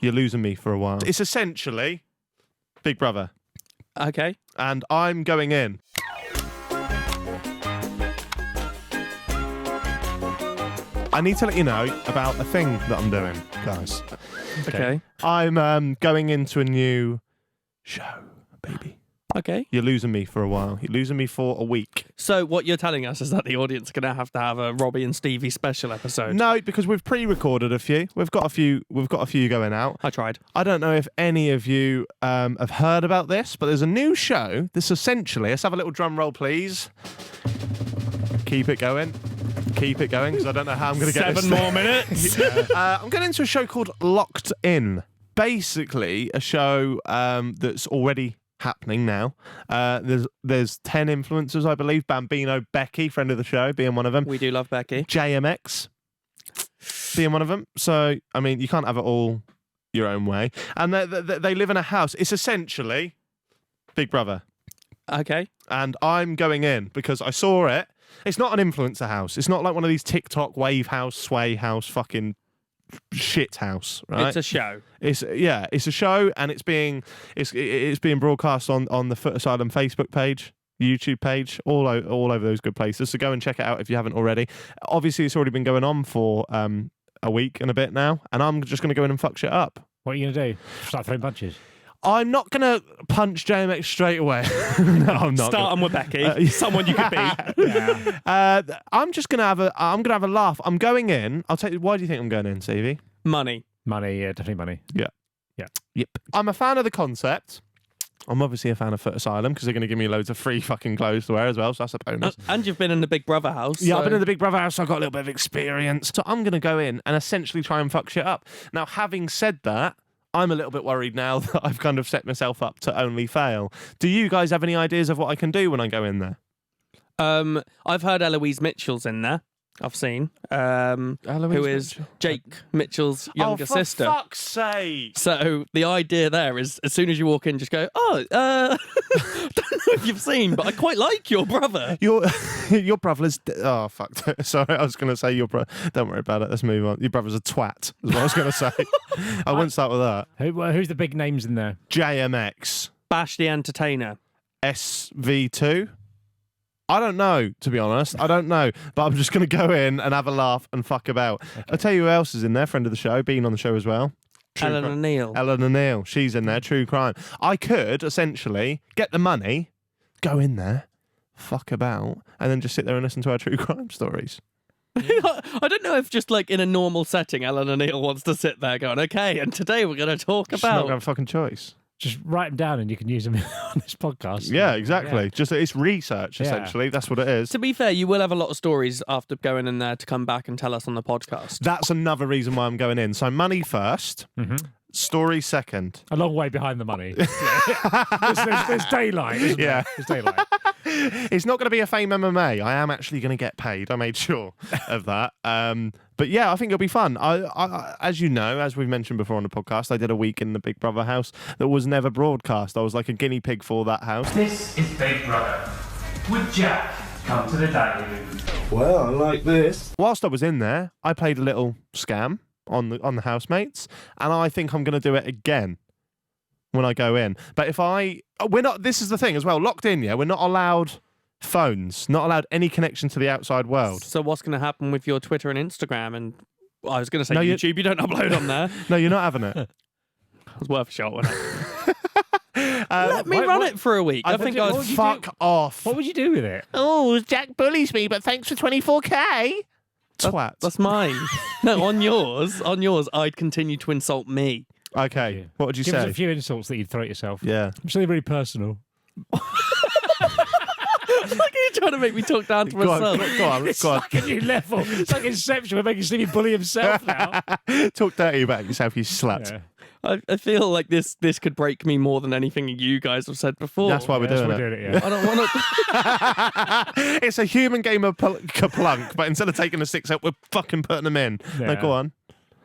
You're losing me for a while. It's essentially Big Brother. Okay. And I'm going in. I need to let you know about a thing that I'm doing, guys. Okay. I'm going into a new show, baby. Okay. You're losing me for a while. You're losing me for a week. So what you're telling us is that the audience are going to have a Robbie and Stevie special episode. No, because we've pre-recorded a few. We've got a few going out. I tried. I don't know if any of you have heard about this, but there's a new show. This essentially, let's have a little drum roll, please. Keep it going. Keep it going, because I don't know how I'm going to get 7 more minutes. I'm going into a show called Locked In. Basically, a show that's already happening now. There's 10 influencers, I believe. Bambino, Becky, friend of the show, being one of them. We do love Becky. JMX being one of them. So, I mean, you can't have it all your own way. And they live in a house. It's essentially Big Brother. Okay. And I'm going in because I saw it. It's not an influencer house. It's not like one of these TikTok wave house, sway house, fucking shit house, right? It's a show. It's a show, and it's being broadcast on the Foot Asylum Facebook page, YouTube page, all over those good places. So go and check it out if you haven't already. Obviously, it's already been going on for a week and a bit now, and I'm just going to go in and fuck shit up. What are you going to do? Start throwing punches? I'm not going to punch JMX straight away. No, I'm not. Start on with Becky. Someone you could beat. Yeah. I'm just going to have a laugh. I'm going in. I'll tell you, why do you think I'm going in, Stevie? Money. Money, yeah, definitely money. Yeah. Yeah. Yep. I'm a fan of the concept. I'm obviously a fan of Foot Asylum because they're going to give me loads of free fucking clothes to wear as well, so that's a bonus. And you've been in the Big Brother house. Yeah, so... I've been in the Big Brother house, so I've got a little bit of experience. So I'm going to go in and essentially try and fuck shit up. Now, having said that, I'm a little bit worried now that I've kind of set myself up to only fail. Do you guys have any ideas of what I can do when I go in there? I've heard Eloise Mitchell's in there. I've seen. Who is Jaack Mitchell's younger sister. Oh, for fuck's sake! So the idea there is, as soon as you walk in, just go, don't know if you've seen, but I quite like your brother. Your brother's... Oh, fuck. Sorry, I was going to say your brother... Don't worry about it. Let's move on. Your brother's a twat, is what I was going to say. I wouldn't start with that. Who's the big names in there? JMX. Bash the Entertainer. SV2. I don't know, to be honest. I don't know. But I'm just going to go in and have a laugh and fuck about. Okay. I'll tell you who else is in there, friend of the show, been on the show as well. Eleanor Neal. Eleanor Neal. She's in there, true crime. I could, essentially, get the money, go in there, fuck about, and then just sit there and listen to our true crime stories. I don't know if just like in a normal setting, Eleanor Neal wants to sit there going, okay, and today we're going to talk She's about... not going to have a fucking choice. Just write them down and you can use them on this podcast. Yeah, exactly. Yeah. Just it's research, essentially. Yeah. That's what it is. To be fair, you will have a lot of stories after going in there to come back and tell us on the podcast. That's another reason why I'm going in. So money first, story second. A long way behind the money. There's daylight, isn't there? There's daylight. It's not going to be a Fame MMA. I am actually going to get paid. I made sure of that. But yeah, I think it'll be fun. I, as you know, as we've mentioned before on the podcast, I did a week in the Big Brother house that was never broadcast. I was like a guinea pig for that house. This is Big Brother. With Jaack, come to the dining room. Well, I like this. Whilst I was in there, I played a little scam on the housemates, and I think I'm going to do it again when I go in. But we're not, this is the thing as well, locked in, yeah, we're not allowed phones, not allowed any connection to the outside world. So what's going to happen with your Twitter and Instagram? And I was going to say YouTube, you don't upload on there. No, you're not having it. It was worth a shot, wasn't it? Let me run it for a week. I think I'd fuck off. What would you do with it? Oh, Jaack bullies me, but thanks for 24k. Twat. That's mine. No, on yours, I'd continue to insult me. Okay, what would you Give say? Us a few insults that you'd throw at yourself. Yeah. Something really personal. It's like you're trying to make me talk down to myself. Go on. It's like a new level. It's like Inception. We're making Stevie bully himself now. Talk dirty about yourself, you slut. Yeah. I feel like this could break me more than anything you guys have said before. That's why we're doing it. Yeah. I don't want to. It's a human game of Kaplunk, but instead of taking the sticks out, we're fucking putting them in. Yeah. No, go on.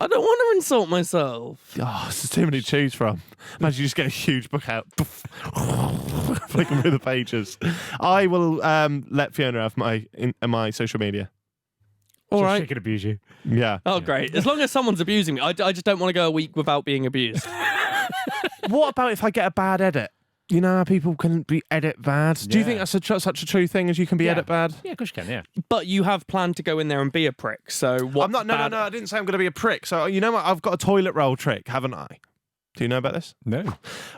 I don't want to insult myself. Oh, there's too many to choose from. Imagine you just get a huge book out, flicking through the pages. I will let Fiona have my social media. All right. She could abuse you. Yeah. Oh, great. As long as someone's abusing me. I just don't want to go a week without being abused. What about if I get a bad edit? You know how people can be edit bad? Do you think that's such a true thing as you can be edit bad? Yeah, of course you can, yeah. But you have planned to go in there and be a prick, so what? I'm not. No, I didn't say I'm going to be a prick. So you know what? I've got a toilet roll trick, haven't I? Do you know about this? No.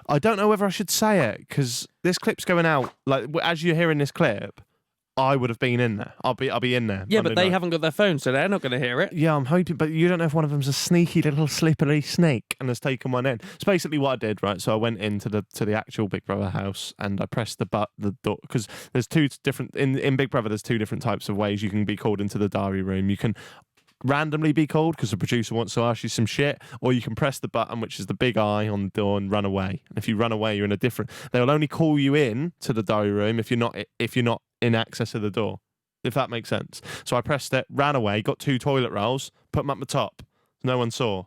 I don't know whether I should say it because this clip's going out. Like as you're hearing this clip, I would have been in there. I'll be in there. Yeah, but they haven't got their phone, so they're not going to hear it. Yeah, I'm hoping, but you don't know if one of them's a sneaky little slippery snake and has taken one in. It's basically what I did, right? So I went into the actual Big Brother house and I pressed the door because there's two different in Big Brother. There's two different types of ways you can be called into the diary room. You can randomly be called because the producer wants to ask you some shit, or you can press the button, which is the big eye on the door, and run away. And if you run away, you're in a different. They'll only call you in to the diary room if you're not in access of the door. If that makes sense. So I pressed it, ran away, got 2 toilet rolls, put them up the top. No one saw.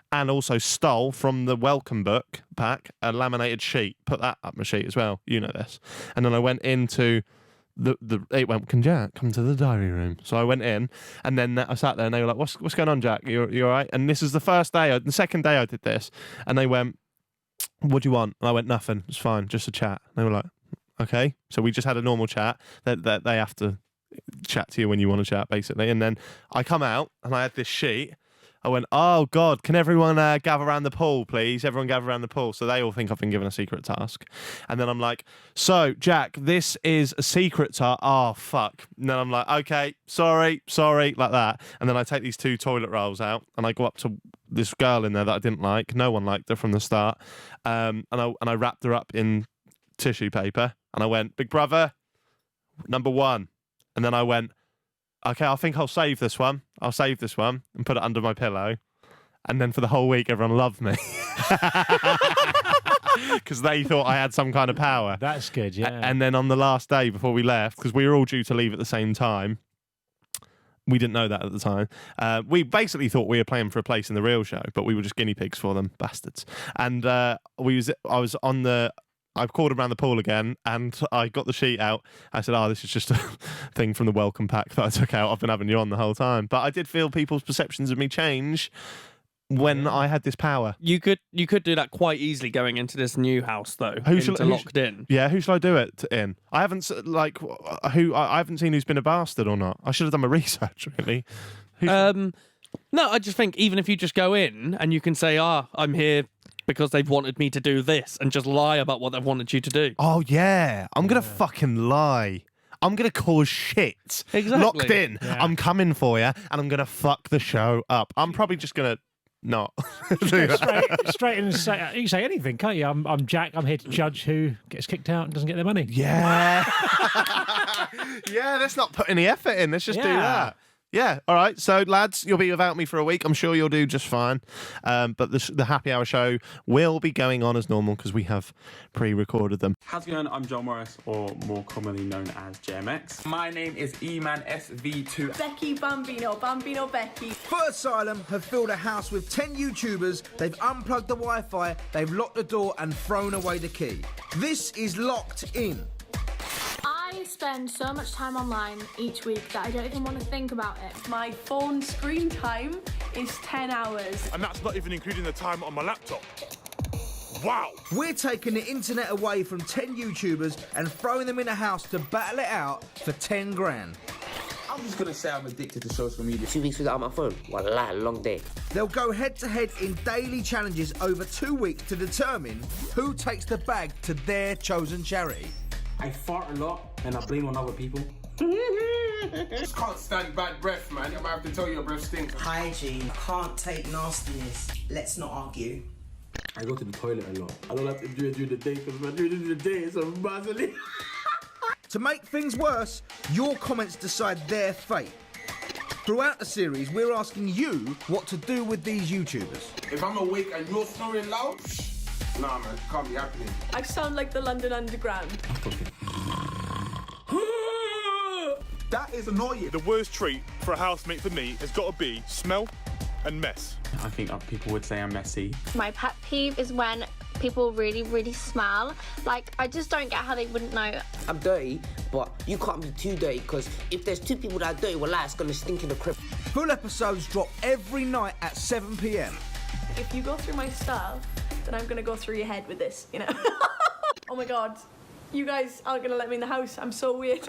And also stole from the welcome book pack a laminated sheet. Put that up my sheet as well. You know this. And then I went into it went, can Jaack come to the diary room? So I went in, and then I sat there, and they were like, what's going on, Jaack? You all right? And this is the second day I did this. And they went, what do you want? And I went, nothing. It's fine. Just a chat. And they were like, okay. So we just had a normal chat. That they have to chat to you when you want to chat, basically. And then I come out and I had this sheet. I went, oh God, can everyone gather around the pool, please? Everyone gather around the pool. So they all think I've been given a secret task. And then I'm like, so Jaack, this is a secret task. Oh, fuck. And then I'm like, okay, sorry, like that. And then I take these 2 toilet rolls out and I go up to this girl in there that I didn't like. No one liked her from the start. And I wrapped her up in tissue paper. And I went, Big Brother, number 1. And then I went, okay, I think I'll save this one. I'll save this one and put it under my pillow. And then for the whole week, everyone loved me. Because they thought I had some kind of power. That's good, yeah. And then on the last day before we left, because we were all due to leave at the same time, we didn't know that at the time. We basically thought we were playing for a place in the real show, but we were just guinea pigs for them, bastards. And I've called around the pool again, and I got the sheet out. I said, oh, this is just a thing from the welcome pack that I took out. I've been having you on the whole time. But I did feel people's perceptions of me change when I had this power. You could do that quite easily going into this new house, though. Locked in. Yeah, who should I do it in? I haven't I haven't seen who's been a bastard or not. I should have done my research, really. No, I just think even if you just go in and you can say, I'm here because they've wanted me to do this, and just lie about what they've wanted you to do. Oh, yeah. I'm going to fucking lie. I'm going to cause shit. Exactly. Locked in. Yeah. I'm coming for you, and I'm going to fuck the show up. I'm probably just going to not. straight in and say, you can say anything, can't you? I'm Jaack. I'm here to judge who gets kicked out and doesn't get their money. Yeah. Yeah, let's not put any effort in. Let's just do that. Yeah, all right. So, lads, you'll be without me for a week. I'm sure you'll do just fine. But the happy hour show will be going on as normal because we have pre-recorded them. How's it going? I'm John Morris, or more commonly known as JMX. My name is E-Man SV2. Becky Bambino Becky. Foot Asylum have filled a house with 10 YouTubers. They've unplugged the Wi-Fi, they've locked the door and thrown away the key. This is Locked In. I spend so much time online each week that I don't even want to think about it. My phone screen time is 10 hours. And that's not even including the time on my laptop. Wow. We're taking the internet away from 10 YouTubers and throwing them in a house to battle it out for 10 grand. I'm just gonna say I'm addicted to social media. 2 weeks without my phone. Wallah, long day. They'll go head-to-head in daily challenges over 2 weeks to determine who takes the bag to their chosen charity. I fart a lot and I blame on other people. Just can't stand bad breath, man. I might have to tell you your breath stinks. Hygiene. I can't take nastiness. Let's not argue. I go to the toilet a lot. I don't like to do it during the day because if I do it during the day, it's a buzzing. To make things worse, your comments decide their fate. Throughout the series, we're asking you what to do with these YouTubers. If I'm awake and you're snoring loud, nah, man, can't be happening. I sound like the London Underground. That is annoying. The worst treat for a housemate for me has got to be smell and mess. I think people would say I'm messy. My pet peeve is when people really, really smell. Like, I just don't get how they wouldn't know. I'm dirty, but you can't be too dirty, because if there's two people that are dirty, well, it's going to stink in the crib. Full episodes drop every night at 7 p.m. If you go through my stuff, then I'm gonna go through your head with this, you know? Oh my god. You guys aren't gonna let me in the house. I'm so weird.